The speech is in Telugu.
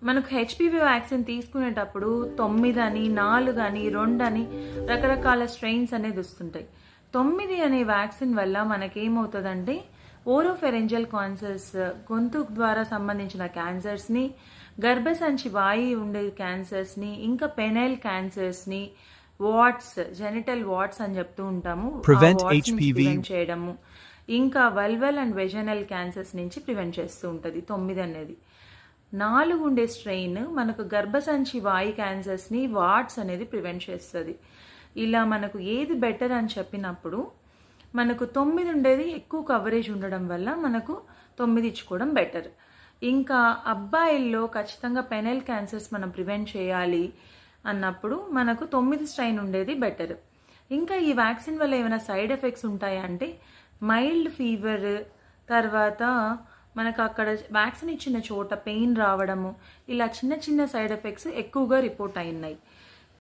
మనకు హెచ్పివి వ్యాక్సిన్ తీసుకునేటప్పుడు 9 అని 4 అని 2 అని రకరకాల స్ట్రెయిన్స్ అనేది వస్తుంటాయి. 9 అనే వ్యాక్సిన్ వల్ల మనకేమవుతుందంటే ఓరోఫెరెంజల్ క్యాన్సర్స్, గొంతు ద్వారా సంబంధించిన క్యాన్సర్స్ని, గర్భసంచి వాయి ఉండే క్యాన్సర్స్ని, ఇంకా పెనైల్ క్యాన్సర్స్ని, వాట్స్, జెనిటల్ వాట్స్ అని చెప్తూ ఉంటాము, ప్రివెంట్ చేయడము, ఇంకా వల్వల్ అండ్ వెజనల్ క్యాన్సర్స్ నుంచి ప్రివెంట్ చేస్తూ ఉంటుంది 9 అనేది. 4 ఉండే స్ట్రెయిన్ మనకు గర్భసంచి వాయి క్యాన్సర్స్ని, వాట్స్ అనేది ప్రివెంట్ చేస్తుంది. ఇలా మనకు ఏది బెటర్ అని చెప్పినప్పుడు మనకు 9 ఉండేది ఎక్కువ కవరేజ్ ఉండడం వల్ల మనకు 9 ఇచ్చుకోవడం బెటర్. ఇంకా అబ్బాయిల్లో ఖచ్చితంగా పెనైల్ క్యాన్సర్స్ మనం ప్రివెంట్ చేయాలి అన్నప్పుడు మనకు 9 స్ట్రెయిన్ ఉండేది బెటర్. ఇంకా ఈ వ్యాక్సిన్ వల్ల ఏమైనా సైడ్ ఎఫెక్ట్స్ ఉంటాయా అంటే మైల్డ్ ఫీవర్, తర్వాత మనకు అక్కడ వ్యాక్సిన్ ఇచ్చిన చోట పెయిన్ రావడము, ఇలా చిన్న చిన్న సైడ్ ఎఫెక్ట్స్ ఎక్కువగా రిపోర్ట్ అయినాయి.